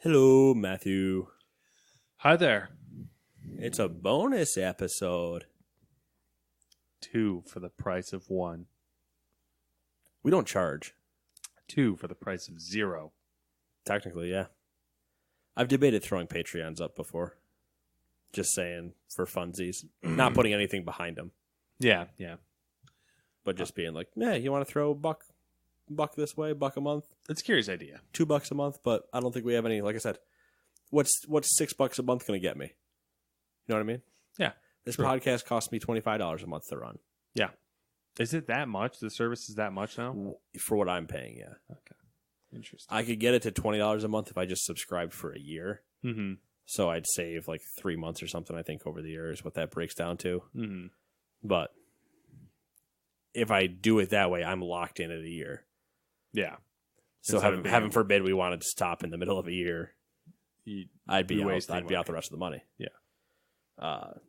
Hello, Matthew. Hi there. It's a bonus episode. 2 for the price of 1. We don't charge. 2 for the price of 0. Technically, yeah. I've debated throwing Patreons up before. Just saying, for funsies. Not putting anything behind them. Yeah. But just being like, yeah, you want to throw a buck this way, $1 a month? It's a curious idea. $2 a month, but I don't think we have any, like I said, what's $6 a month going to get me? You know what I mean? Yeah. This sure. podcast costs me $25 a month to run. Yeah. Is it that much? The service is that much now? For what I'm paying, yeah. Okay. Interesting. I could get it to $20 a month if I just subscribed for a year. Mm-hmm. So I'd save like 3 months or something, I think, over the year is what that breaks down to. Mm-hmm. But if I do it that way, I'm locked in at a year. Yeah. So heaven forbid we wanted to stop in the middle of a year, I'd be out the rest of the money. Yeah. But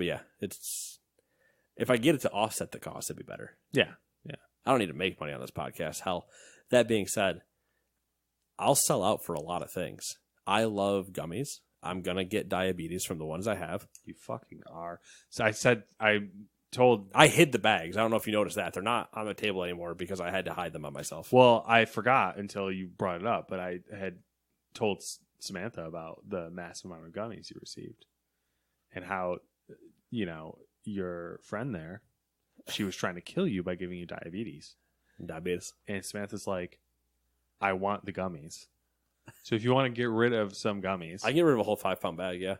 yeah, it's if I get it to offset the cost, it'd be better. Yeah. I don't need to make money on this podcast. Hell, that being said, I'll sell out for a lot of things. I love gummies. I'm going to get diabetes from the ones I have. You fucking are. So I hid the bags. I don't know if you noticed that. They're not on the table anymore because I had to hide them on myself. Well, I forgot until you brought it up, but I had told Samantha about the massive amount of gummies you received and how, your friend there, she was trying to kill you by giving you diabetes. And Samantha's like, I want the gummies. So if you want to get rid of some gummies. I can get rid of a whole 5-pound bag, yeah.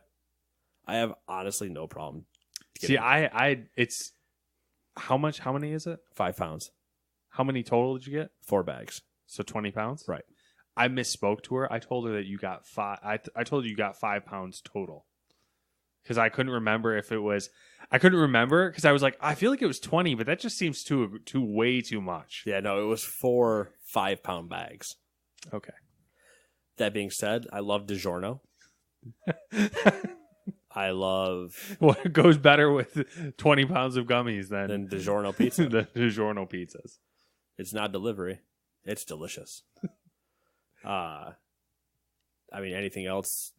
I have honestly no problem. See, it's how many is it? 5 pounds. How many total did you get? 4 bags. So 20 pounds? Right. I misspoke to her. I told her that you got 5. I told her you got 5 pounds total. Because I couldn't remember if it was. I couldn't remember because I was like, I feel like it was 20, but that just seems way too much. Yeah, no, it was 4 5-pound bags. Okay. That being said, I love DiGiorno. I love... What goes better with 20 pounds of gummies than DiGiorno pizza? The DiGiorno pizzas. It's not delivery. It's delicious. Anything else?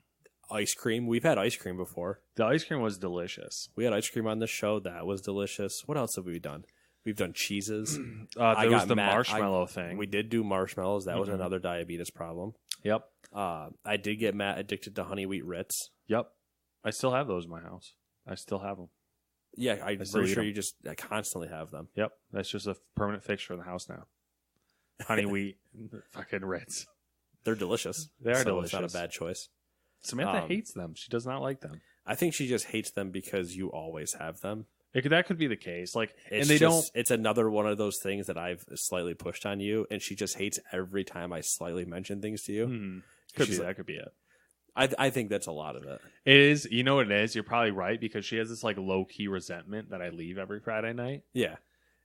Ice cream. We've had ice cream before. The ice cream was delicious. We had ice cream on this show. That was delicious. What else have we done? We've done cheeses. There was the marshmallow thing. We did do marshmallows. That was another diabetes problem. Yep. I did get Matt addicted to honey wheat Ritz. Yep. I still have those in my house. I still have them. Yeah, I'm pretty sure you just constantly have them. Yep. That's just a permanent fixture in the house now. Honey wheat fucking Ritz. They're delicious. They are delicious. It's not a bad choice. Samantha hates them. She does not like them. I think she just hates them because you always have them. That could be the case. It's another one of those things that I've slightly pushed on you, and she just hates every time I slightly mention things to you. That could be it. I think that's a lot of it. It is. You know what it is? You're probably right because she has this low key resentment that I leave every Friday night. Yeah,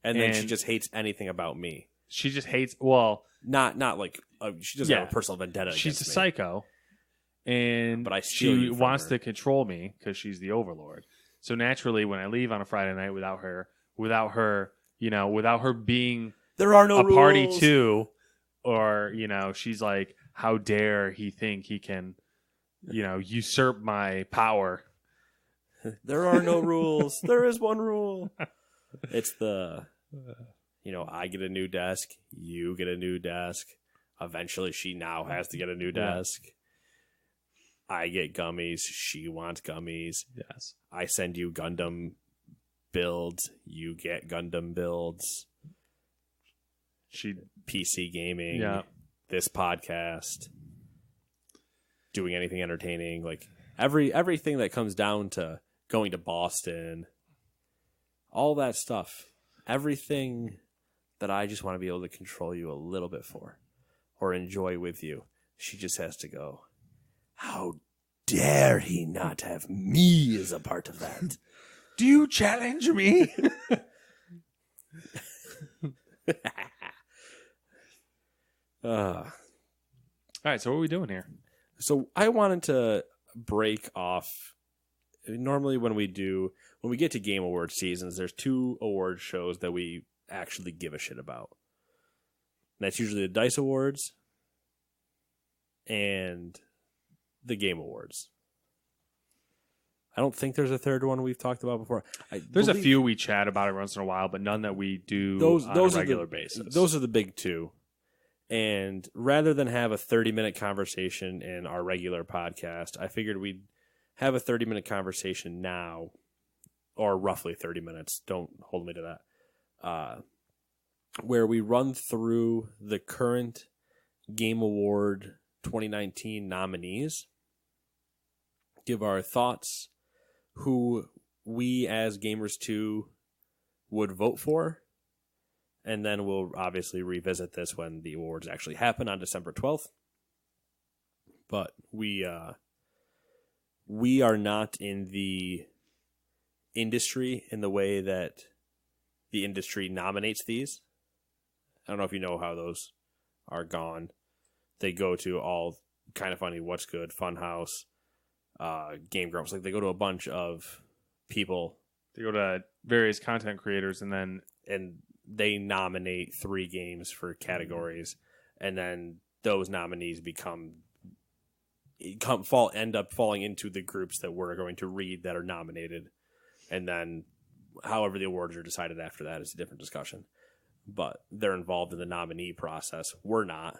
and then she just hates anything about me. She just hates. Well, not like she doesn't have a personal vendetta. She's a me. Psycho. But she wants to control me because she's the overlord. So naturally, when I leave on a Friday night without her being there are no a rules. Party too, or she's like, how dare he think he can, usurp my power? There are no rules. There is one rule. It's I get a new desk. You get a new desk. Eventually, she now has to get a new desk. I get gummies. She wants gummies. Yes. I send you Gundam builds. You get Gundam builds. PC gaming. Yeah. This podcast. Doing anything entertaining. Like everything that comes down to going to Boston. All that stuff. Everything that I just want to be able to control you a little bit for. Or enjoy with you. She just has to go, how dare he not have me as a part of that? Do you challenge me? All right, so what are we doing here? So I wanted to break off. Normally when we get to Game Award seasons, there's 2 award shows that we actually give a shit about. And that's usually the DICE Awards and the Game Awards. I don't think there's a third one we've talked about before. There's a few we chat about it once in a while, but none that we do on a regular basis. Those are the big two. And rather than have a 30-minute conversation in our regular podcast, I figured we'd have a 30-minute conversation now, or roughly 30 minutes. Don't hold me to that. Where we run through the current Game Award 2019 nominees, give our thoughts, who we as Gamers 2 would vote for, and then we'll obviously revisit this when the awards actually happen on December 12th. But we are not in the industry in the way that the industry nominates these. I don't know if you know how those are gone. They go to all Kind of Funny, What's Good, Funhouse, Game Grumps. Like, they go to a bunch of people. They go to various content creators, and they nominate 3 games for categories, and then those nominees end up falling into the groups that we're going to read that are nominated, and then however the awards are decided after that is a different discussion. But they're involved in the nominee process. We're not.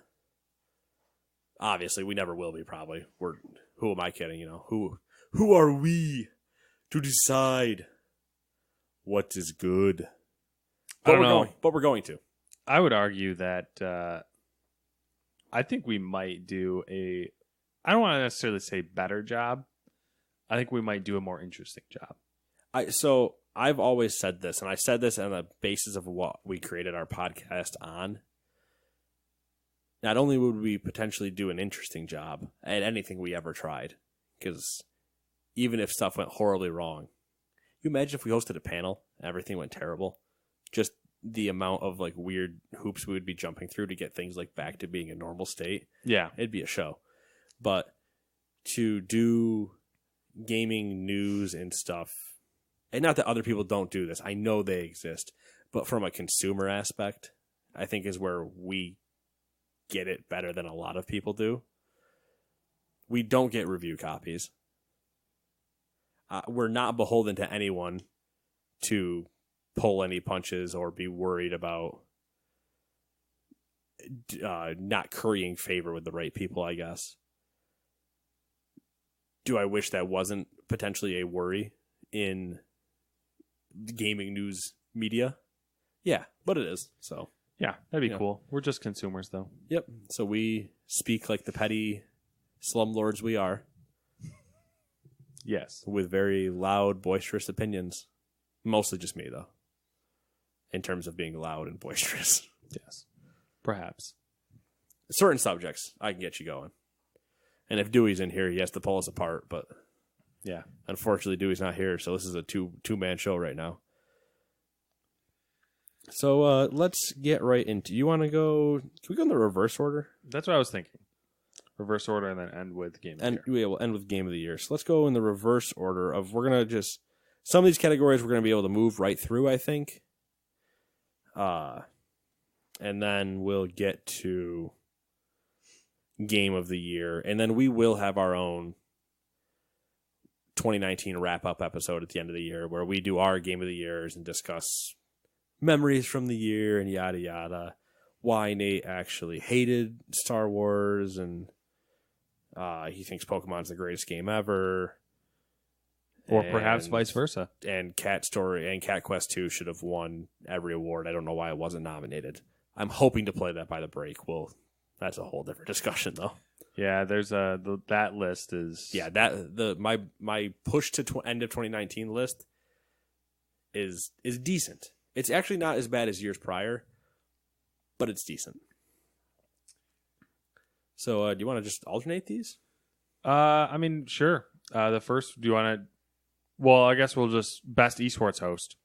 Obviously, we never will be. Probably. Who am I kidding? Who are we to decide what is good? I don't know. But we're going to. I would argue that I think we might do I don't want to necessarily say better job. I think we might do a more interesting job. So I've always said this, and I said this on the basis of what we created our podcast on. Not only would we potentially do an interesting job at anything we ever tried, because even if stuff went horribly wrong, you imagine if we hosted a panel and everything went terrible? Just the amount of like weird hoops we would be jumping through to get things like back to being a normal state. Yeah. It'd be a show. But to do gaming news and stuff, and not that other people don't do this, I know they exist, but from a consumer aspect, I think is where we get it better than a lot of people do. We don't get review copies. We're not beholden to anyone to pull any punches or be worried about not currying favor with the right people, I guess. Do I wish that wasn't potentially a worry in gaming news media? Yeah, but it is. So yeah, that'd be cool. We're just consumers, though. Yep. So we speak like the petty slumlords we are. Yes. With very loud, boisterous opinions. Mostly just me, though. In terms of being loud and boisterous. Yes. Perhaps. Certain subjects, I can get you going. And if Dewey's in here, he has to pull us apart. But yeah, unfortunately, Dewey's not here, so this is a two-man show right now. So let's get right into. You want to go? Can we go in the reverse order? That's what I was thinking. Reverse order and then end with game of the year. Yeah, we'll end with game of the year. So let's go in the reverse order of. We're gonna just some of these categories we're gonna be able to move right through, I think. And then we'll get to game of the year, and then we will have our own 2019 wrap-up episode at the end of the year where we do our game of the years and discuss memories from the year and yada yada. Why Nate actually hated Star Wars and he thinks Pokemon's the greatest game ever. Or perhaps vice versa. And Cat Story and Cat Quest 2 should have won every award. I don't know why it wasn't nominated. I'm hoping to play that by the break. Well, that's a whole different discussion, though. Yeah, there's that list is my push to end of 2019 list is decent. It's actually not as bad as years prior, but it's decent. So, do you want to just alternate these? I mean, sure. The first, do you want to? Well, I guess we'll just best esports host.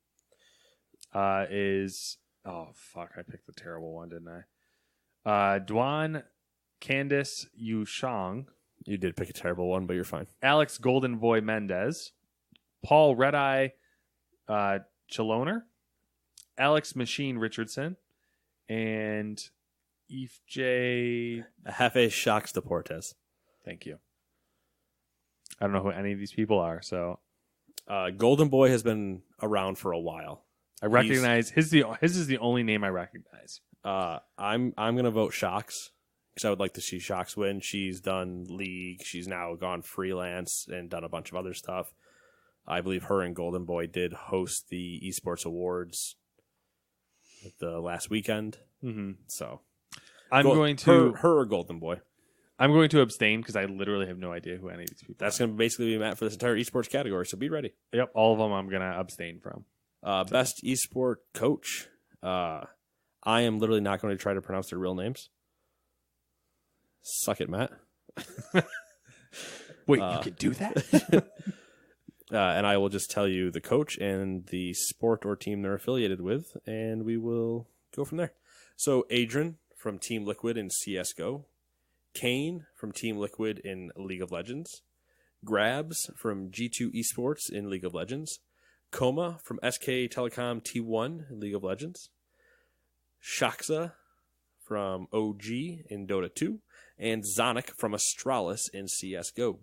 Is oh fuck, I picked the terrible one, didn't I? Dwan, Candice Yushang. You did pick a terrible one, but you're fine. Alex Golden Boy Mendez, Paul Redeye Chaloner, Alex Machine Richardson, and Ifj. Jefe Shocks Deportes. Thank you. I don't know who any of these people are, so Golden Boy has been around for a while. I recognize his is the only name I recognize. I'm gonna vote Shocks because I would like to see Shocks win. She's done league. She's now gone freelance and done a bunch of other stuff. I believe her and Golden Boy did host the esports awards the last weekend. Mm-hmm. So I'm going to her or Golden Boy. I'm going to abstain because I literally have no idea who any of these people That's are. going to basically be Matt for this entire esports category. So be ready. Yep, all of them I'm going to abstain from. Best esport coach. I am literally not going to try to pronounce their real names. Suck it, Matt. Wait, you can do that? And I will just tell you the coach and the sport or team they're affiliated with, and we will go from there. So Adrian from Team Liquid in CSGO. Kane from Team Liquid in League of Legends. Grabs from G2 Esports in League of Legends. Coma from SK Telecom T1 in League of Legends. Shakza from OG in Dota 2. And Zonic from Astralis in CSGO.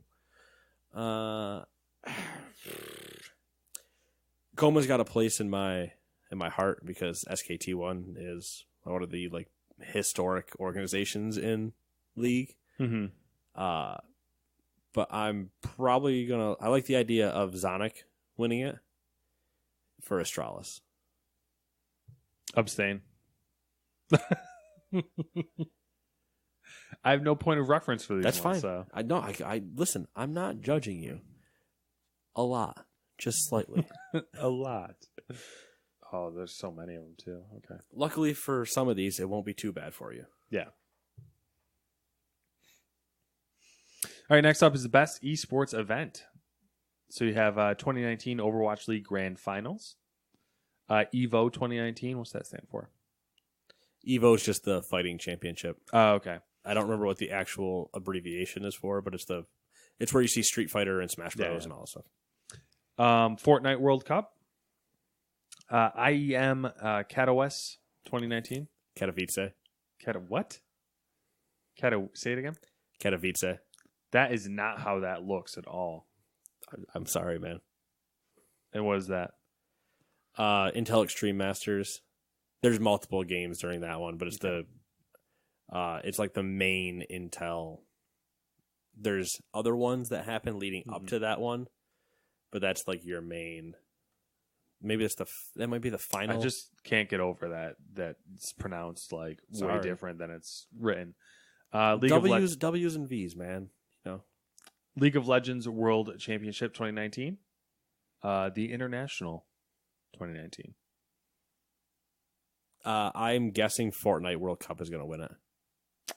Coma's got a place in my heart because SKT1 is one of the historic organizations in League. Mm-hmm. But I'm probably I like the idea of Zonic winning it for Astralis. Abstain. I have no point of reference for these. That's ones, fine. So. I listen. I'm not judging you. A lot, just slightly. A lot. Oh, there's so many of them too. Okay. Luckily for some of these, it won't be too bad for you. Yeah. All right, next up is the best esports event. So you have 2019 Overwatch League Grand Finals. EVO 2019, what's that stand for? EVO is just the fighting championship. Oh, okay. I don't remember what the actual abbreviation is for, but it's where you see Street Fighter and Smash Bros. Yeah. And all that stuff. Fortnite World Cup. IEM Katowice 2019. Katowice. What? Say it again. Katowice. That is not how that looks at all. I'm sorry, man. And what is that? Intel Extreme Masters. There's multiple games during that one, but it's it's like the main Intel. There's other ones that happen leading up to that one, but that's like your main. Maybe that might be the final. I just can't get over that. That's pronounced like way different than it's written. W's and V's, man. League of Legends World Championship 2019. The International 2019. I'm guessing Fortnite World Cup is going to win it.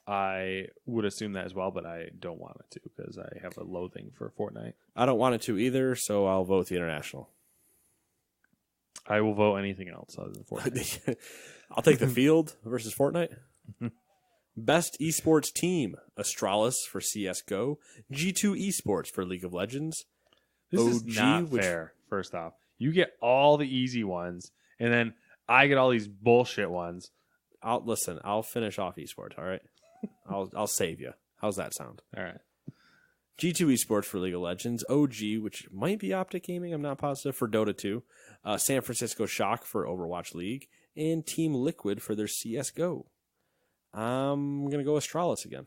I would assume that as well, but I don't want it to because I have a loathing for Fortnite. I don't want it to either, so I'll vote the International. I will vote anything else other than Fortnite. I'll take the field versus Fortnite. Best esports team: Astralis for CS:GO, G2 Esports for League of Legends. This is not fair. First off, you get all the easy ones, and then I get all these bullshit ones. I'll finish off esports. All right, I'll save you. How's that sound? All right. G2 Esports for League of Legends, OG, which might be Optic Gaming, I'm not positive, for Dota 2, San Francisco Shock for Overwatch League, and Team Liquid for their CS:GO. I'm going to go Astralis again.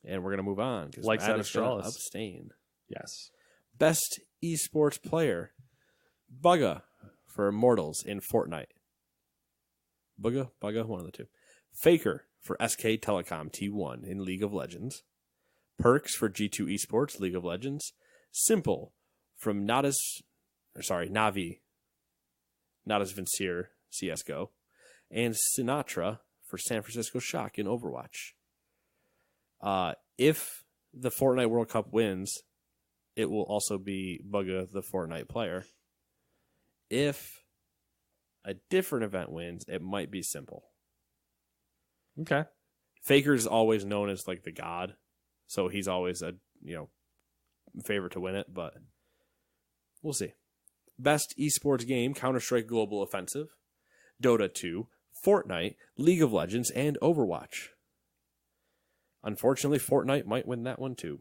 And we're going to move on. Like that Astralis. Abstain. Yes. Best esports player, Bugga for Immortals in Fortnite. Bugga, one of the two. Faker for SK Telecom T1 in League of Legends. Perks for G2 Esports, League of Legends. Simple from Navi, Nadas Vincere, CSGO. And Sinatra for San Francisco Shock in Overwatch. If the Fortnite World Cup wins, it will also be Bugga, the Fortnite player. If a different event wins, it might be Simple. Okay. Faker's always known as like the god, so he's always a favorite to win it, but we'll see. Best esports game: Counter-Strike Global Offensive, Dota 2, Fortnite, League of Legends, and Overwatch. Unfortunately, Fortnite might win that one too.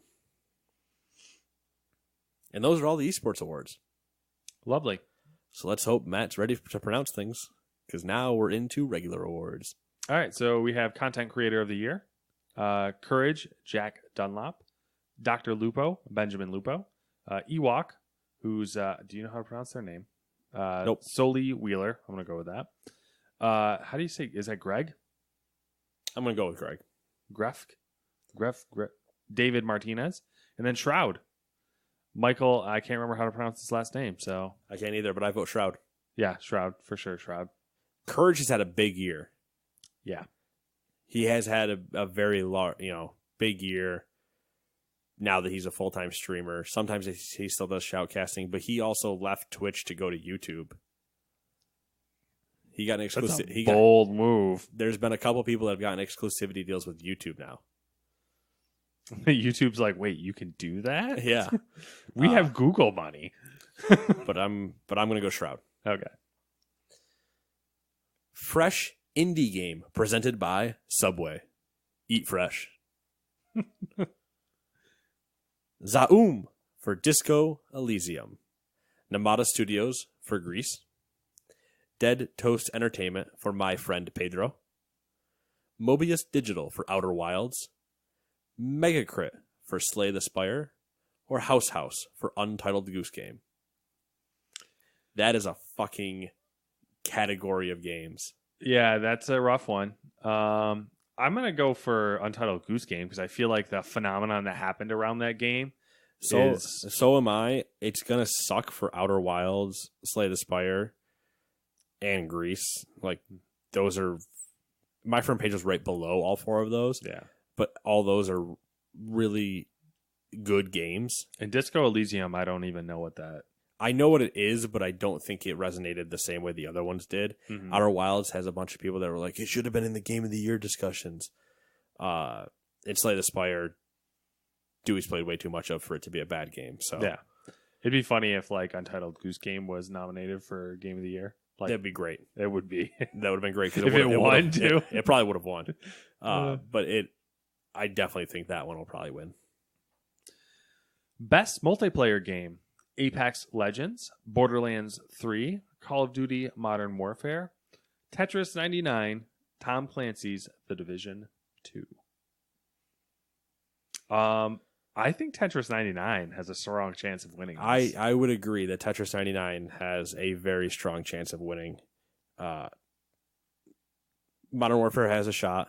And those are all the esports awards. Lovely. So let's hope Matt's ready to pronounce things, because now we're into regular awards. All right, so we have Content Creator of the Year, Courage, Jack Dunlop, Dr. Lupo, Benjamin Lupo, Ewok, who's, do you know how to pronounce their name? Nope. Soli Wheeler. I'm going to go with that. How do you say, is that Greg? I'm going to go with Greg. Gref, David Martinez, and then Shroud. Michael, I can't remember how to pronounce his last name, so. I can't either, but I vote Shroud. Yeah, Shroud, for sure, Shroud. Courage has had a big year. Yeah. He has had a very large, big year now that he's a full-time streamer. Sometimes he still does shoutcasting, but he also left Twitch to go to YouTube. He got an exclusive. That's a bold move. There's been a couple people that have gotten exclusivity deals with YouTube now. YouTube's like, wait, you can do that? Yeah. We have Google money. but I'm going to go Shroud. Okay. Fresh indie game presented by Subway. Eat fresh. Zaum for Disco Elysium. Namada Studios for Greece. Dead Toast Entertainment for My Friend Pedro. Mobius Digital for Outer Wilds. Megacrit for Slay the Spire. Or House for Untitled Goose Game. That is a fucking category of games. Yeah, that's a rough one. I'm going to go for Untitled Goose Game because I feel like the phenomenon that happened around that game So am I. It's going to suck for Outer Wilds, Slay the Spire, and Greece. Like, those are... My Friend Page was right below all four of those. Yeah. But all those are really good games. And Disco Elysium, I don't even know what that... I know what it is, but I don't think it resonated the same way the other ones did. Mm-hmm. Outer Wilds has a bunch of people that were like, it should have been in the Game of the Year discussions. And Slay the Spire, Dewey's played way too much of for it to be a bad game. So yeah, it'd be funny if like Untitled Goose Game was nominated for Game of the Year. Like, that'd be great. It would be. That would have been great. If it won, too. It probably would have won. But I definitely think that one will probably win. Best multiplayer game: Apex Legends, Borderlands 3, Call of Duty Modern Warfare, Tetris 99, Tom Clancy's The Division 2. I think Tetris 99 has a strong chance of winning this. I would agree that Tetris 99 has a very strong chance of winning. Modern Warfare has a shot.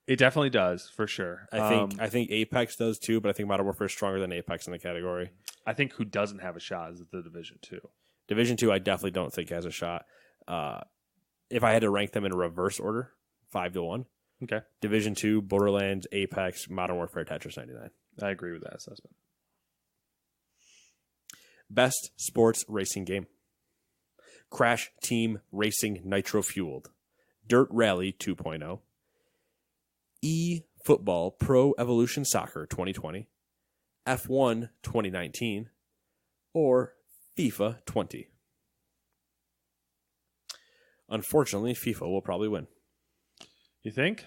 It definitely does, for sure. I think Apex does too, but I think Modern Warfare is stronger than Apex in the category. I think who doesn't have a shot is The Division 2. Division 2, I definitely don't think has a shot. If I had to rank them in reverse order, 5-1. Okay. Division 2, Borderlands, Apex, Modern Warfare, Tetris 99. I agree with that assessment. Best sports racing game: Crash Team Racing Nitro Fueled, Dirt Rally 2.0, eFootball Pro Evolution Soccer 2020, F1 2019, or FIFA 20. Unfortunately, FIFA will probably win. You think?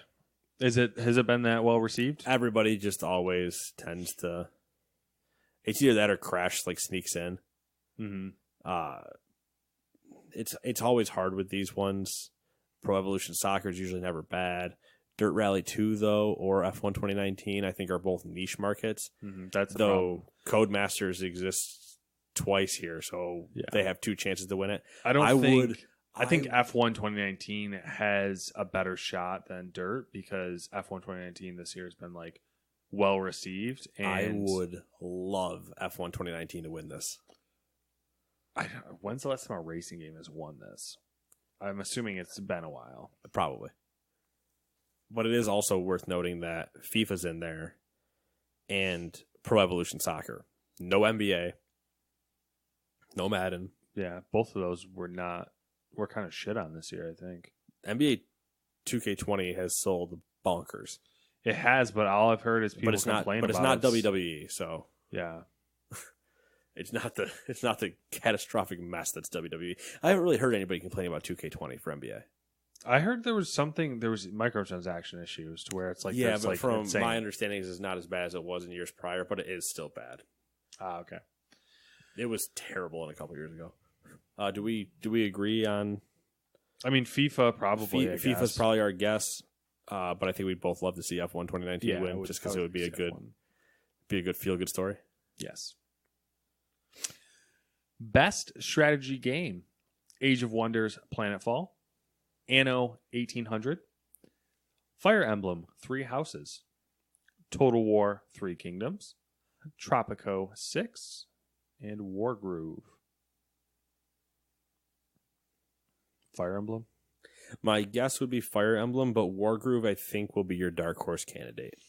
Has it been that well received? Everybody just always tends to. It's either that or Crash like sneaks in. Mm-hmm. It's always hard with these ones. Pro Evolution Soccer is usually never bad. Dirt Rally 2 though, or F1 2019, I think are both niche markets. Mm-hmm. That's the though Codemasters exists twice here, so they have two chances to win it. I think F1 2019 has a better shot than Dirt because F1 2019 this year has been like well received. And I would love F1 2019 to win this. When's the last time a racing game has won this? I'm assuming it's been a while. Probably. But it is also worth noting that FIFA's in there and Pro Evolution Soccer. No NBA. No Madden. Yeah, both of those were kind of shit on this year, I think. NBA 2K20 has sold bonkers. It has, but all I've heard is people complain about it. But it's not WWE, so yeah. It's not the catastrophic mess that's WWE. I haven't really heard anybody complain about 2K20 for NBA. I heard there was microtransaction issues to where it's like Yeah, it's but like from insane. my understanding, it's not as bad as it was in years prior, but it is still bad. Ah, okay. It was terrible in a couple years ago. Do we agree on? I mean, FIFA probably. FIFA's probably our guess, but I think we'd both love to see F1 2019 win, just because it would be a good feel good story. Yes. Best strategy game: Age of Wonders, Planetfall, Anno 1800, Fire Emblem: Three Houses, Total War: Three Kingdoms, Tropico 6, and Wargroove. Fire Emblem? My guess would be Fire Emblem, but Wargroove I think will be your dark horse candidate.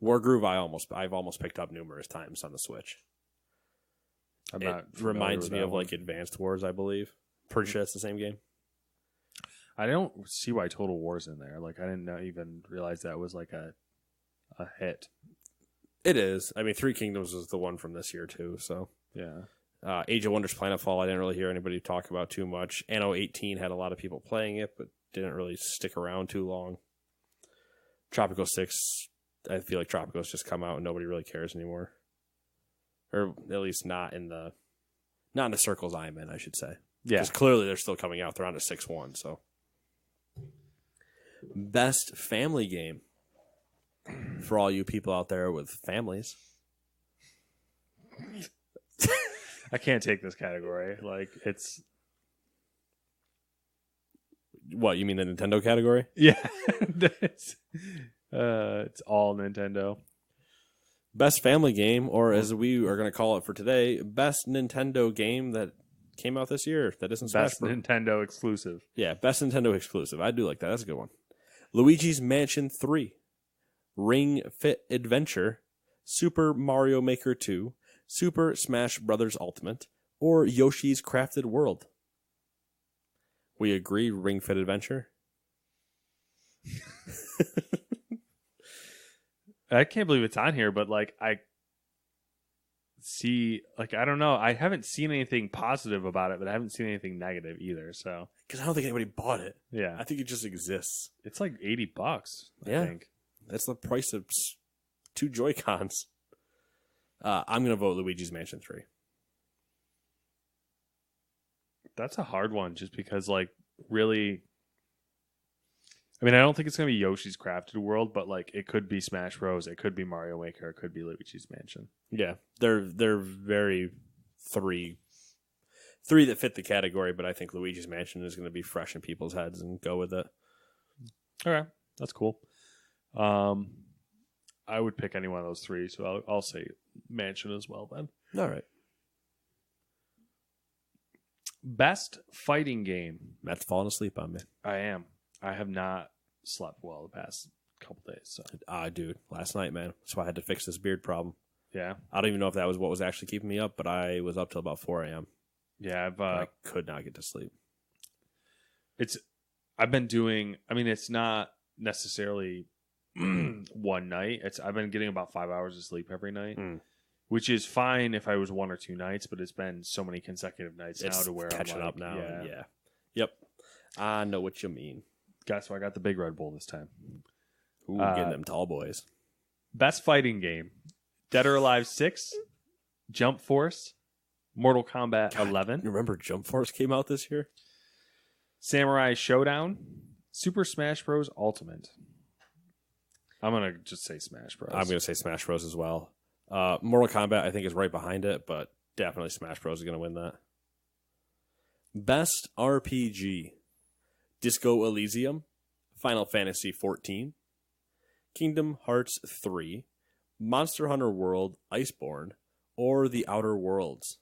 Wargroove I've almost picked up numerous times on the Switch. It reminds me of like Advanced Wars, I believe. Pretty sure it's the same game. I don't see why Total War's in there. Like I didn't even realize that was like a hit. It is. I mean, Three Kingdoms was the one from this year too. So yeah. Age of Wonders Planetfall, I didn't really hear anybody talk about too much. Anno 18 had a lot of people playing it, but didn't really stick around too long. Tropico 6, I feel like Tropico's just come out and nobody really cares anymore. Or at least not in the circles I'm in, I should say. Yeah. Because clearly they're still coming out. They're on a 6-1, so. Best family game. For all you people out there with families. I can't take this category. Like, it's... What, you mean the Nintendo category? Yeah. It's all Nintendo. Best family game, or as we are going to call it for today, best Nintendo game that came out this year that isn't Smash Best Nintendo exclusive. Yeah, best Nintendo exclusive. I do like that. That's a good one. Luigi's Mansion 3, Ring Fit Adventure, Super Mario Maker 2, Super Smash Bros. Ultimate, or Yoshi's Crafted World. We agree, Ring Fit Adventure? I can't believe it's on here, but like I see, like I don't know, I haven't seen anything positive about it, but I haven't seen anything negative either. So because I don't think anybody bought it. Yeah, I think it just exists. It's like $80. I think that's the price of 2 Joy-Cons. I'm gonna vote Luigi's Mansion 3. That's a hard one, just because like really. I mean, I don't think it's going to be Yoshi's Crafted World, but like it could be Smash Bros. It could be Mario Maker. It could be Luigi's Mansion. Yeah, they're very three that fit the category, but I think Luigi's Mansion is going to be fresh in people's heads and go with it. Okay, that's cool. I would pick any one of those 3, so I'll say Mansion as well then. All right. Best fighting game. Matt's falling asleep on me. I am. I have not slept well the past couple days. So, dude, last night, man. That's why I had to fix this beard problem. Yeah. I don't even know if that was what was actually keeping me up, but I was up till about 4 a.m. Yeah, I could not get to sleep. I've been doing. I mean, it's not necessarily one night. I've been getting about 5 hours of sleep every night, which is fine if I was 1 or 2 nights. But it's been so many consecutive nights now to where catching I'm up now. Yeah. Yep. I know what you mean. Guess what? I got the big Red Bull this time. Ooh, getting them tall boys. Best fighting game: Dead or Alive 6, Jump Force, Mortal Kombat 11. Remember Jump Force came out this year? Samurai Showdown, Super Smash Bros. Ultimate. I'm going to just say Smash Bros. I'm going to say Smash Bros. As well. Mortal Kombat, I think, is right behind it, but definitely Smash Bros. Is going to win that. Best RPG: Disco Elysium, Final Fantasy XIV, Kingdom Hearts 3, Monster Hunter World Iceborne, or The Outer Worlds.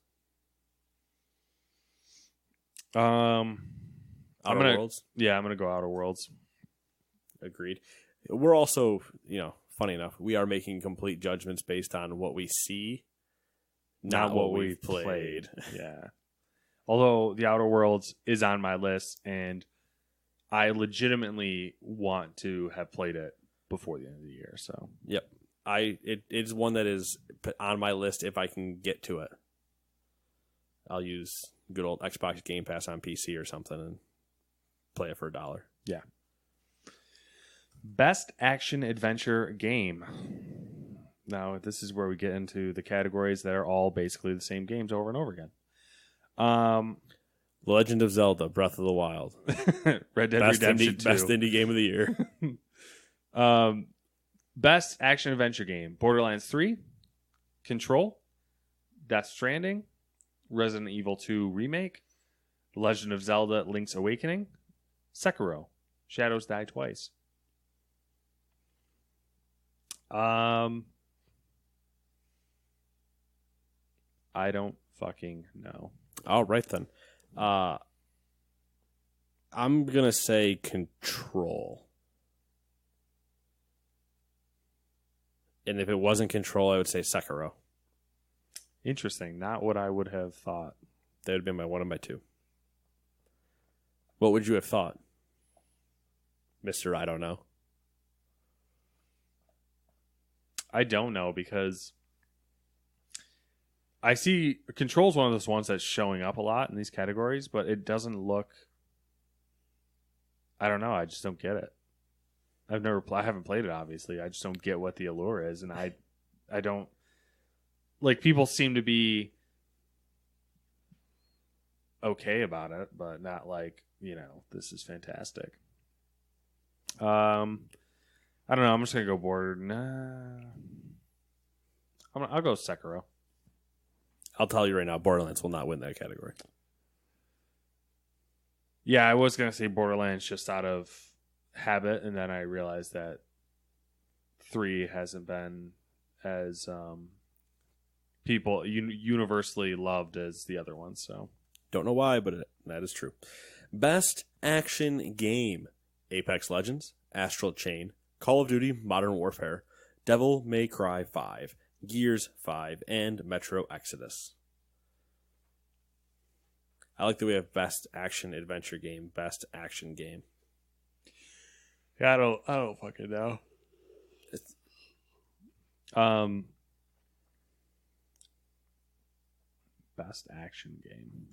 Outer Worlds? Yeah, I'm going to go Outer Worlds. Agreed. We're also, funny enough, we are making complete judgments based on what we see, not what we've played. Yeah. Although The Outer Worlds is on my list, and I legitimately want to have played it before the end of the year. So, yep, it's one that is on my list if I can get to it. I'll use good old Xbox Game Pass on PC or something and play it for $1. Yeah. Best action adventure game. Now, this is where we get into the categories that are all basically the same games over and over again. Legend of Zelda: Breath of the Wild. Red Dead Redemption 2. Best indie game of the year. Best action adventure game: Borderlands 3, Control, Death Stranding, Resident Evil 2 Remake, Legend of Zelda: Link's Awakening, Sekiro: Shadows Die Twice. I don't fucking know. All right then. I'm gonna say Control. And if it wasn't Control, I would say Sekiro. Interesting. Not what I would have thought. That would have been one of my two. What would you have thought, Mr. I don't know? I don't know because I see Control's one of those ones that's showing up a lot in these categories, but it doesn't look. I don't know. I just don't get it. I haven't played it. Obviously, I just don't get what the allure is, and I don't like. People seem to be okay about it, but not like this is fantastic. I don't know. I'm just gonna go board. Nah. I'll go Sekiro. I'll tell you right now, Borderlands will not win that category. Yeah, I was gonna say Borderlands just out of habit, and then I realized that 3 hasn't been as people universally loved as the other ones. So don't know why, but that is true. Best action game: Apex Legends, Astral Chain, Call of Duty Modern Warfare, Devil May Cry 5, Gears 5, and Metro Exodus. I like that we have best action adventure game, best action game. Yeah, I don't fucking know. Best action game.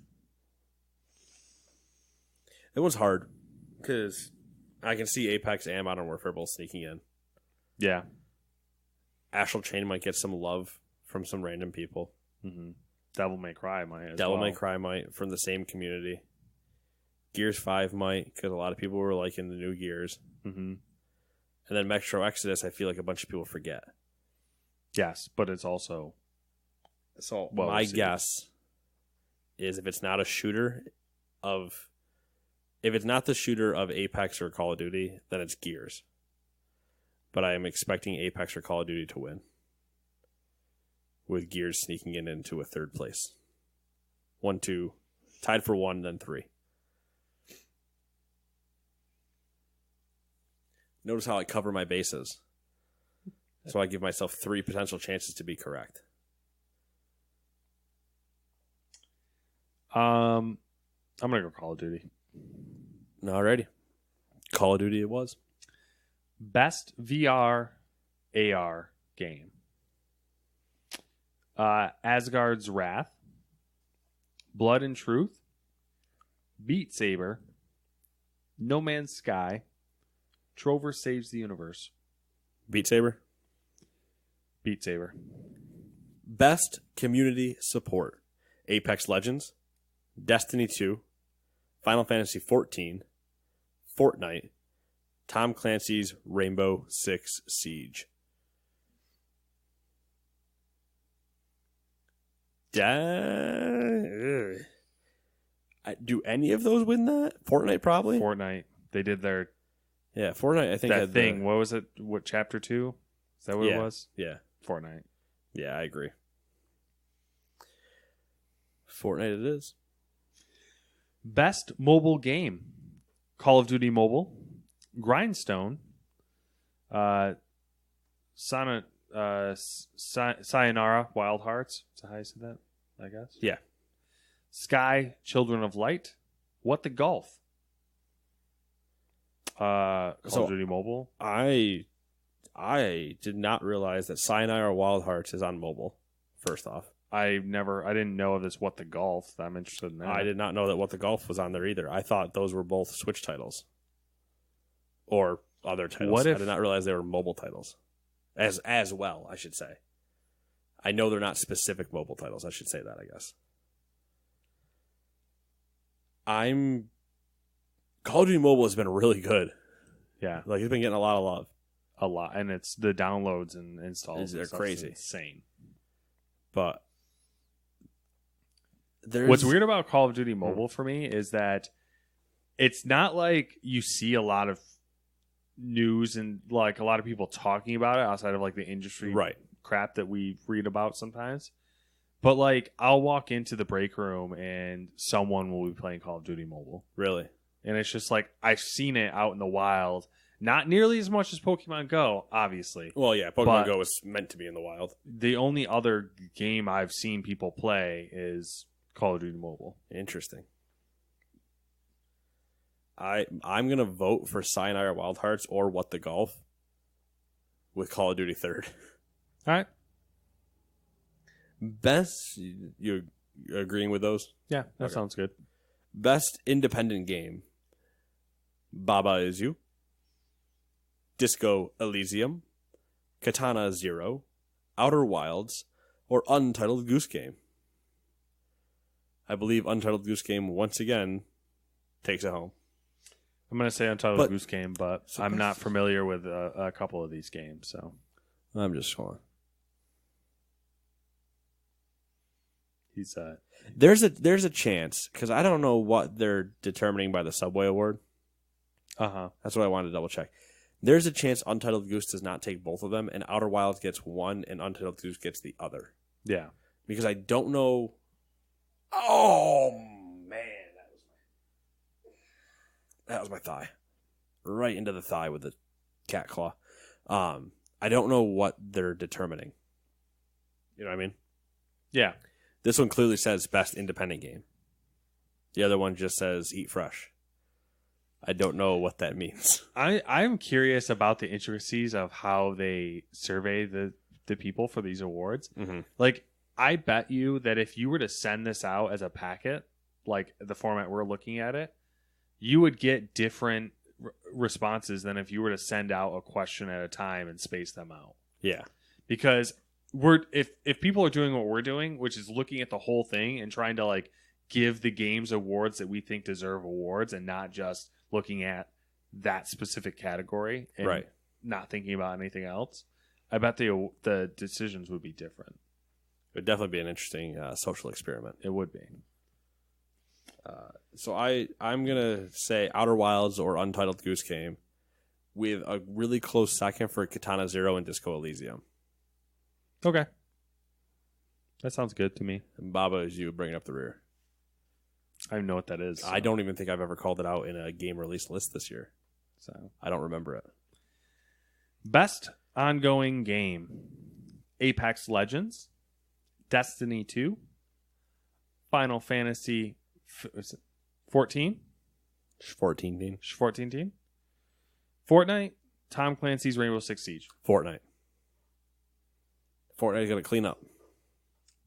That one's hard because I can see Apex and Modern Warfare both sneaking in. Yeah. Astral Chain might get some love from some random people. Mm-hmm. Devil May Cry might. May Cry might from the same community. Gears 5 might because a lot of people were liking the new Gears. Mm-hmm. And then Metro Exodus, I feel like a bunch of people forget. Yes, but it's also. So my guess is if it's not the shooter of Apex or Call of Duty, then it's Gears. But I am expecting Apex or Call of Duty to win, with Gears sneaking into a third place. 1, 2, tied for 1, then 3. Notice how I cover my bases. So I give myself 3 potential chances to be correct. I'm gonna go Call of Duty. Alrighty. Call of Duty it was. Best VR AR game. Asgard's Wrath, Blood and Truth, Beat Saber, No Man's Sky, Trover Saves the Universe. Beat Saber. Beat Saber. Best community support: Apex Legends, Destiny 2, Final Fantasy 14, Fortnite, Tom Clancy's Rainbow Six Siege. Do any of those win that? Fortnite probably. Fortnite. They did their Fortnite. I think that thing. What was it? What chapter 2? Is that what it was? Yeah. Fortnite. Yeah, I agree. Fortnite it is. Best mobile game: Call of Duty Mobile, Grindstone, Sayonara Wild Hearts. Is that how you said that? I guess. Yeah. Sky Children of Light, What the Golf. Call of Duty Mobile. I did not realize that Sayonara Wild Hearts is on mobile. First off, I didn't know of this What the Golf. I'm interested in that. I did not know that What the Golf was on there either. I thought those were both Switch titles. Or other titles. What if, I did not realize they were mobile titles. As well, I should say. I know they're not specific mobile titles. I should say that, I guess. Call of Duty Mobile has been really good. Yeah. Like, it's been getting a lot of love. A lot. And it's the downloads and installs. They're crazy. Insane. But what's weird about Call of Duty Mobile for me is that it's not like you see a lot of news and like a lot of people talking about it outside of like the industry crap that we read about sometimes. But like I'll walk into the break room and someone will be playing Call of Duty Mobile. Really? And it's just like I've seen it out in the wild. Not nearly as much as Pokemon Go, obviously. Well, yeah, Pokemon Go was meant to be in the wild. The only other game I've seen people play is Call of Duty Mobile. Interesting. I'm going to vote for Sayonara Wild Hearts or What the Golf with Call of Duty third. All right. Best, you're agreeing with those? Yeah, that sounds good. Best independent game, Baba Is You, Disco Elysium, Katana Zero, Outer Wilds, or Untitled Goose Game. I believe Untitled Goose Game once again takes it home. I'm going to say Untitled Goose Game, but I'm not familiar with a couple of these games, so I'm just going. He's there's a chance because I don't know what they're determining by the Subway Award. That's what I wanted to double check. There's a chance Untitled Goose does not take both of them, and Outer Wilds gets one, and Untitled Goose gets the other. Yeah, because I don't know. Oh man, that was my thigh, right into the thigh with the cat claw. I don't know what they're determining. You know what I mean? Yeah. This one clearly says best independent game. The other one just says eat fresh. I don't know what that means. I'm curious about the intricacies of how they survey the people for these awards. Mm-hmm. Like, I bet you that if you were to send this out as a packet, like the format we're looking at it, you would get different responses than if you were to send out a question at a time and space them out. Yeah. Because if people are doing what we're doing, which is looking at the whole thing and trying to like give the games awards that we think deserve awards and not just looking at that specific category and not thinking about anything else, I bet the decisions would be different. It would definitely be an interesting social experiment. It would be. So I'm going to say Outer Wilds or Untitled Goose Game with a really close second for Katana Zero and Disco Elysium. Okay. That sounds good to me. And Baba Is You bringing up the rear. I don't know what that is. So. I don't even think I've ever called it out in a game release list this year. So I don't remember it. Best ongoing game. Apex Legends. Destiny 2. Final Fantasy 14. 14 team. 14 team. Fortnite. Tom Clancy's Rainbow Six Siege. Fortnite's going to clean up.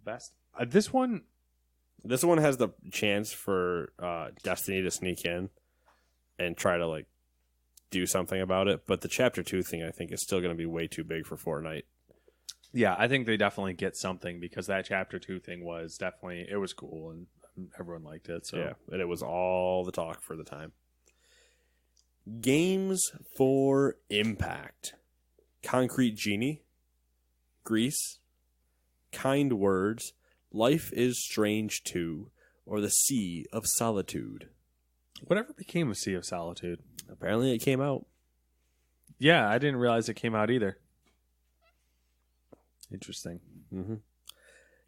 Best. This one has the chance for Destiny to sneak in and try to like do something about it. But the Chapter 2 thing, I think, is still going to be way too big for Fortnite. Yeah, I think they definitely get something because that Chapter 2 thing was definitely, it was cool and everyone liked it. So yeah, and it was all the talk for the time. Games for Impact. Concrete Genie. Grease. Kind Words. Life is Strange 2. Or The Sea of Solitude. Whatever became of Sea of Solitude? Apparently it came out. Yeah, I didn't realize it came out either. Interesting. Mm-hmm.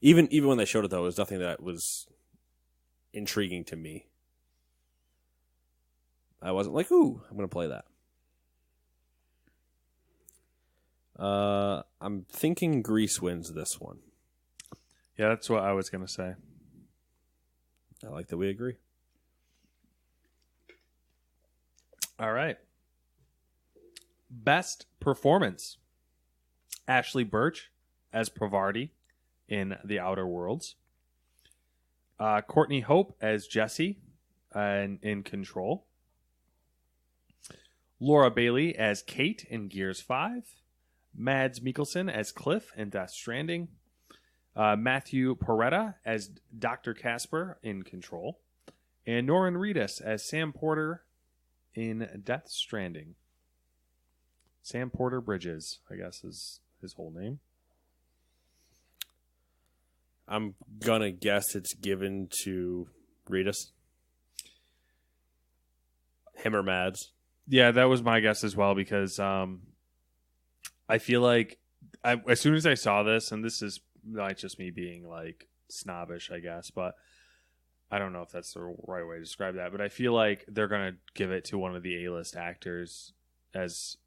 Even when they showed it, though, it was nothing that was intriguing to me. I wasn't like, ooh, I'm going to play that. I'm thinking Grease wins this one. Yeah, that's what I was going to say. I like that we agree. All right. Best performance. Ashley Birch as Pravarti. in The Outer Worlds. Courtney Hope as Jessie in Control. Laura Bailey as Kate in Gears 5. Mads Mikkelsen as Cliff in Death Stranding. Matthew Peretta as Dr. Casper in Control. And Norman Reedus as Sam Porter in Death Stranding. Sam Porter Bridges, I guess is his whole name. I'm gonna guess it's given to Reedus. Him or Mads. Yeah, that was my guess as well, because I feel like as soon as I saw this, and this is not just me being like snobbish, I guess, but I don't know if that's the right way to describe that, but I feel like they're going to give it to one of the A-list actors as,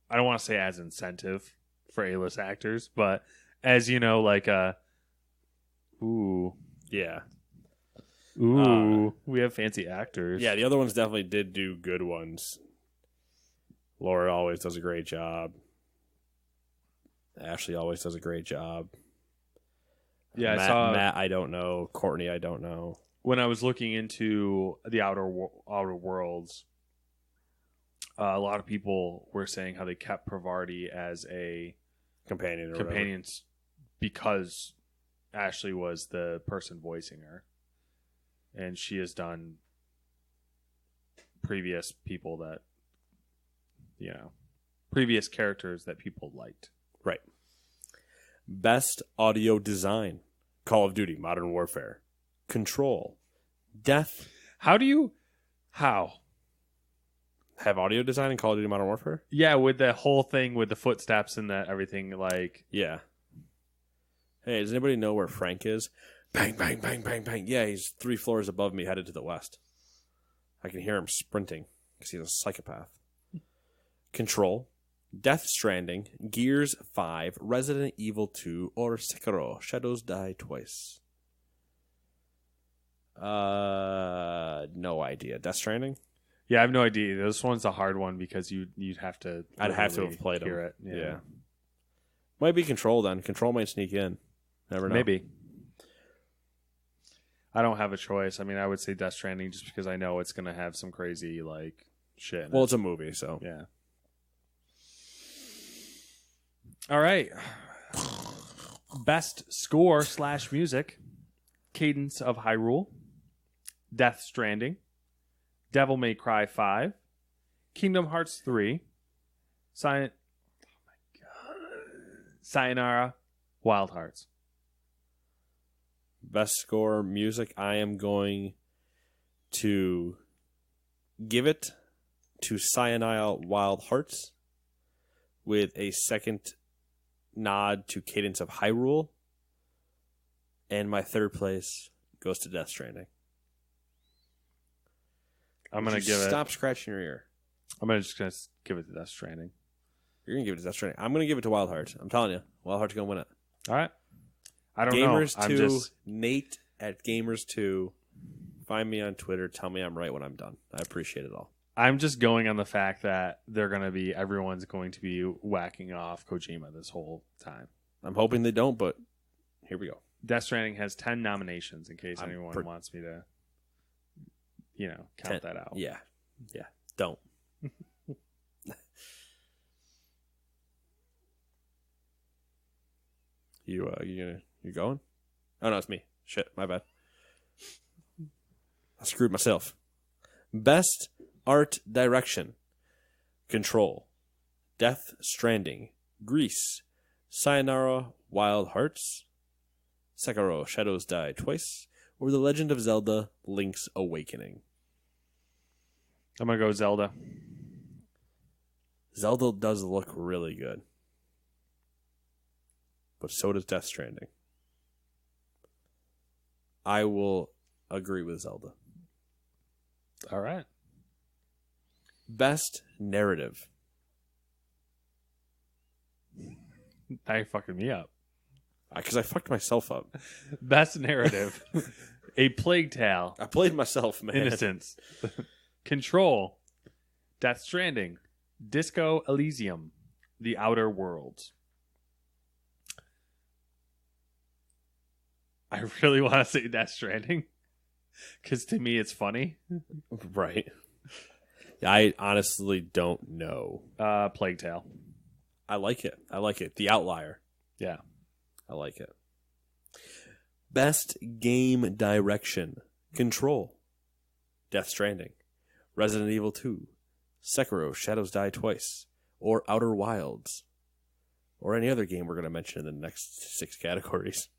I don't want to say as incentive for A-list actors, but as, you know, like ooh, Yeah. ooh, we have fancy actors. Yeah, the other ones definitely did do good ones. Laura always does a great job. Ashley always does a great job. Yeah, Matt, I don't know. Courtney, I don't know. When I was looking into the Outer Worlds, a lot of people were saying how they kept Pravarti as a companion because Ashley was the person voicing her, and she has done previous people that, you know, previous characters that people liked. Right. Best audio design: Call of Duty Modern Warfare, Control, Death. How Have audio design in Call of Duty Modern Warfare? Yeah, with the whole thing with the footsteps and that everything, like, Yeah. Hey, does anybody know where Frank is? Bang, bang, bang, bang, bang. Yeah, he's 3 floors above me, headed to the west. I can hear him sprinting because he's a psychopath. Control, Death Stranding, Gears 5, Resident Evil 2, or Sekiro: Shadows Die Twice. No idea. Death Stranding? yeah, I have no idea. This one's a hard one because you'd have to. I'd have to literally have played hear them. it. Yeah. Might be Control then. Control might sneak in. Never know. Maybe. I don't have a choice. I mean, I would say Death Stranding just because I know it's going to have some crazy like shit. in Well, it. it's a movie, so. Yeah. All right. Best score / music: Cadence of Hyrule, Death Stranding, Devil May Cry 5, Kingdom Hearts 3, Sayonara, Wild Hearts. Best score music, I am going to give it to Sayonara Wild Hearts with a second nod to Cadence of Hyrule. And my third place goes to Death Stranding. I'm going to give it. Stop scratching your ear. I'm just going to give it to Death Stranding. You're going to give it to Death Stranding. I'm going to give it to Wild Hearts. I'm telling you. Wild Hearts going to win it. All right. I don't Gamers know. 2, Nate at Gamers2. Find me on Twitter. Tell me I'm right when I'm done. I appreciate it all. I'm just going on the fact that everyone's going to be whacking off Kojima this whole time. I'm hoping they don't, but here we go. Death Stranding has 10 nominations in case anyone wants me to, count that out. Yeah. Yeah. Don't. You going? Oh no, it's me. Shit, my bad. I screwed myself. Best art direction: Control, Death Stranding, Grease, Sayonara Wild Hearts, Sekiro: Shadows Die Twice, or The Legend of Zelda: Link's Awakening. I'm going to go Zelda. Zelda does look really good. But so does Death Stranding. I will agree with Zelda. All right. Best narrative: Now you're fucking me up. because I fucked myself up. Best narrative: A Plague Tale, I played myself, man. Innocence, Control, Death Stranding, Disco Elysium, The Outer Worlds. I really want to say Death Stranding because to me it's funny. Right. I honestly don't know. Plague Tale. I like it. The Outlier. Yeah. I like it. Best game direction. Control. Death Stranding. Resident Evil 2. Sekiro, Shadows Die Twice. Or Outer Wilds. Or any other game we're going to mention in the next 6 categories.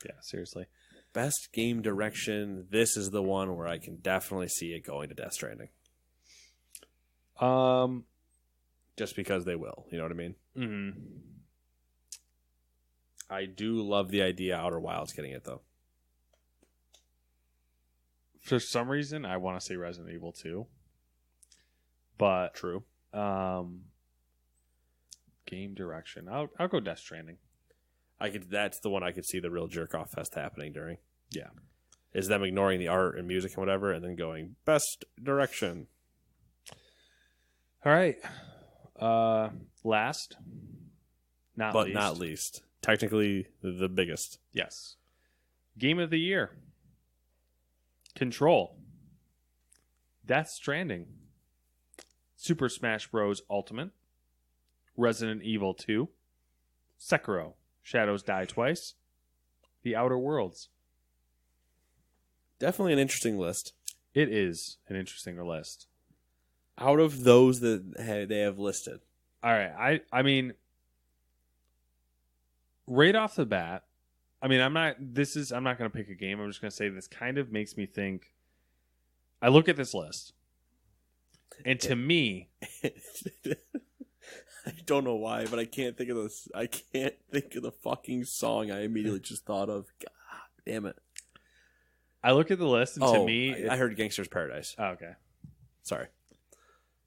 Yeah, seriously. Best game direction. This is the one where I can definitely see it going to Death Stranding. Just because they will. You know what I mean? Mm-hmm. I do love the idea Outer Wilds getting it, though. For some reason, I want to say Resident Evil 2. But True. Game direction. I'll go Death Stranding. That's the one I could see the real jerk off fest happening during. Yeah. Is them ignoring the art and music and whatever and then going best direction. All right. Last. Not least. Technically the biggest. Yes. Game of the year. Control. Death Stranding. Super Smash Bros. Ultimate. Resident Evil 2. Sekiro. Shadows Die Twice. The Outer Worlds. Definitely an interesting list. It is an interesting list. Out of those that they have listed. All right. I mean, right off the bat, I mean, I'm not going to pick a game. I'm just going to say this kind of makes me think. I look at this list, and to me, I don't know why, but I can't think of this. I can't think of the fucking song I immediately just thought of. God damn it! I look at the list, and to me, I heard Gangster's Paradise. Oh, okay. Sorry.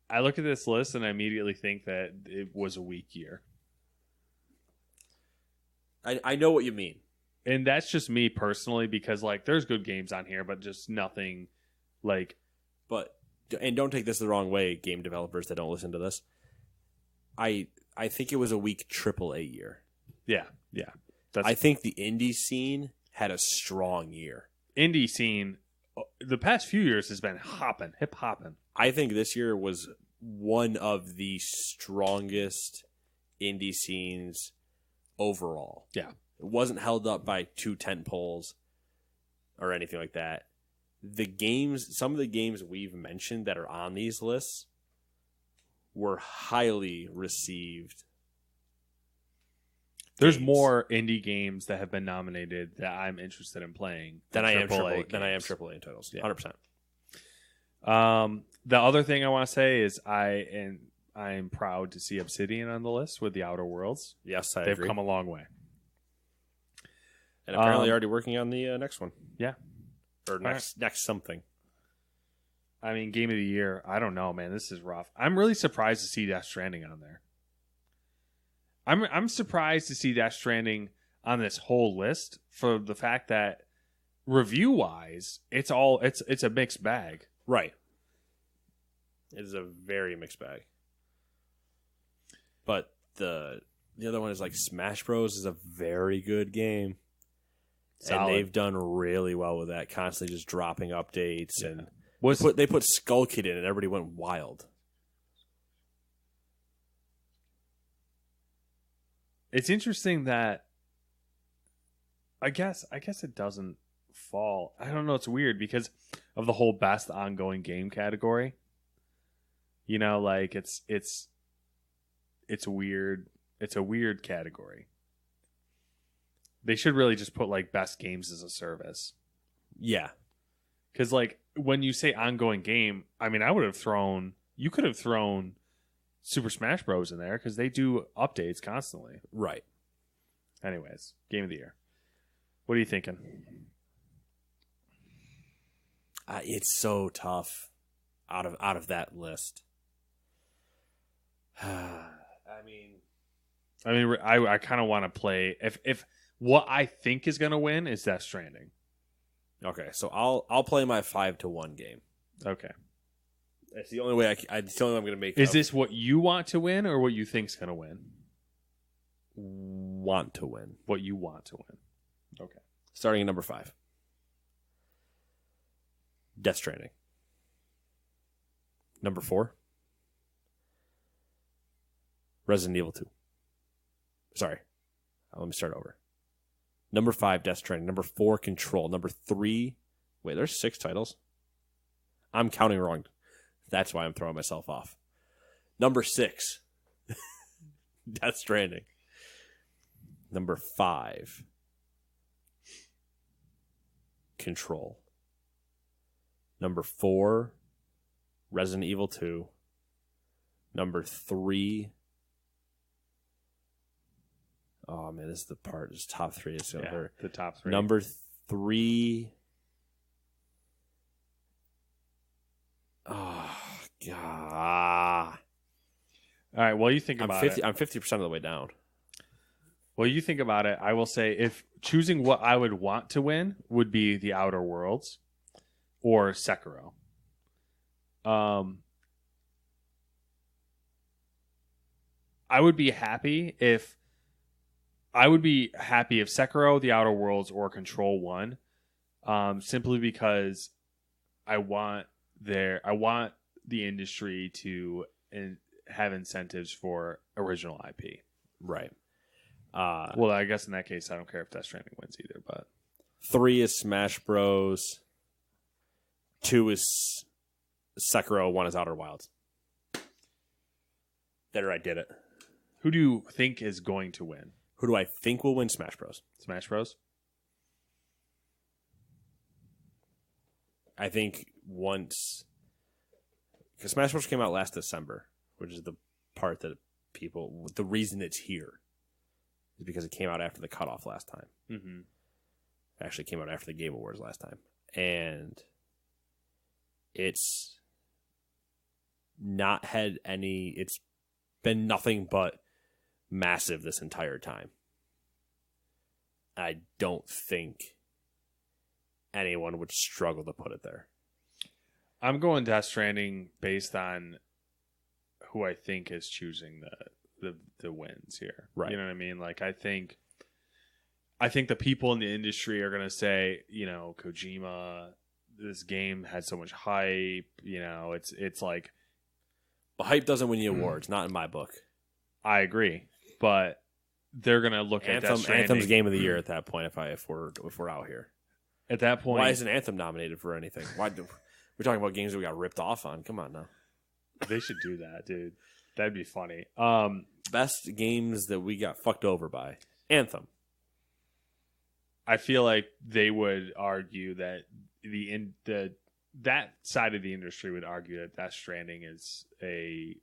I look at this list, and I immediately think that it was a weak year. I know what you mean. And that's just me personally, because like there's good games on here, but just nothing like. But and don't take this the wrong way, game developers that don't listen to this. I think it was a weak AAA year. Yeah. I think the indie scene had a strong year. Indie scene, the past few years has been hip hopping. I think this year was one of the strongest indie scenes overall. Yeah. It wasn't held up by 2 tent poles or anything like that. Some of the games we've mentioned that are on these lists were highly received. There's more indie games that have been nominated that I'm interested in playing than I am AAA titles. Yeah. 100%. The other thing I want to say is I'm proud to see Obsidian on the list with the Outer Worlds. Yes, They've come a long way. And apparently already working on the next one. Yeah. Or next something. I mean, Game of the Year, I don't know, man. This is rough. I'm really surprised to see Death Stranding on there. I'm surprised to see Death Stranding on this whole list for the fact that review-wise, it's a mixed bag. Right. It is a very mixed bag. But the other one is like Smash Bros. Is a very good game. Solid. And they've done really well with that, constantly just dropping updates. Yeah. And they put Skull Kid in and everybody went wild. It's interesting that I guess it doesn't fall. I don't know, it's weird because of the whole best ongoing game category. You know, like it's weird. It's a weird category. They should really just put like best games as a service. Yeah. Cuz like when you say ongoing game, I mean you could have thrown Super Smash Bros in there cuz they do updates constantly. Right. Anyways, Game of the Year. What are you thinking? It's so tough out of that list. I kind of want to play if what I think is going to win is Death Stranding. Okay, so I'll play my 5-1 game. Okay, that's the only way it's the only way I'm going to make. Is this what you want to win or what you think's going to win? Want to win. What you want to win. Okay. Starting at number 5. Death Stranding. Number 4. Resident Evil 2. Sorry. Let me start over. Number 5, Death Stranding. Number 4, Control. Number 3... Wait, there's 6 titles? I'm counting wrong. That's why I'm throwing myself off. Number 6, Death Stranding. Number 5, Control. Number 4, Resident Evil 2. Number 3... Oh, man, this is the part. This top 3 is going to hurt. The top 3. Number 3... Oh, God. All right, well, you think about it. I'm 50% of the way down. Well, you think about it. I will say if choosing what I would want to win would be The Outer Worlds or Sekiro. I would be happy if Sekiro, The Outer Worlds, or Control won, simply because I want the industry to have incentives for original IP. Right. Well, I guess in that case, I don't care if Death Stranding wins either. But 3 is Smash Bros. 2 is Sekiro. 1 is Outer Wilds. There, I did it. Who do you think is going to win? Who do I think will win Smash Bros? Smash Bros? I think once... Because Smash Bros. Came out last December, which is the part that people... The reason it's here is because it came out after the cutoff last time. Mm-hmm. It actually came out after the Game Awards last time. And it's not had any... It's been nothing but massive this entire time. I don't think anyone would struggle to put it there. I'm going Death Stranding based on who I think is choosing the wins here. Right. You know what I mean? Like I think the people in the industry are going to say, you know, Kojima, this game had so much hype, you know, it's like... But hype doesn't win you awards, not in my book. I agree, but they're gonna look at Death Stranding. Anthem's game of the year at that point. If we're out here, at that point, why isn't Anthem nominated for anything? We're talking about games that we got ripped off on? Come on now, they should do that, dude. That'd be funny. Best games that we got fucked over by Anthem. I feel like they would argue that that side of the industry would argue that Death Stranding is a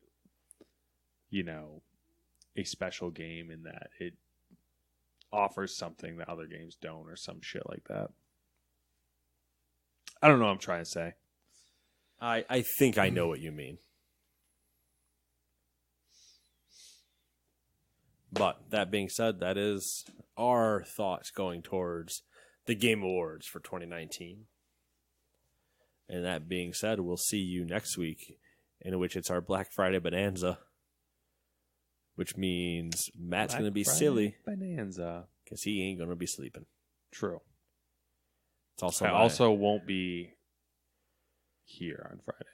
special game in that it offers something that other games don't or some shit like that. I don't know what I'm trying to say. I think I know what you mean. But that being said, that is our thoughts going towards the Game Awards for 2019. And that being said, we'll see you next week, in which it's our Black Friday Bonanza. Which means Matt's going to be silly. Bonanza. Because he ain't going to be sleeping. True. It's also I also won't be here on Friday.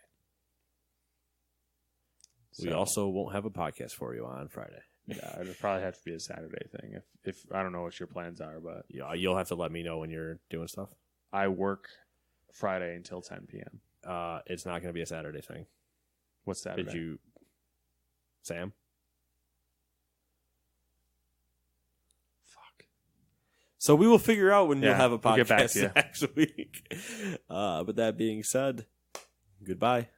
We also won't have a podcast for you on Friday. Yeah, it'll probably have to be a Saturday thing. If I don't know what your plans are, but... Yeah, you'll have to let me know when you're doing stuff. I work Friday until 10 p.m. It's not going to be a Saturday thing. What's Saturday? Did you... Sam? So we will figure out when you'll have a podcast next week. But that being said, goodbye.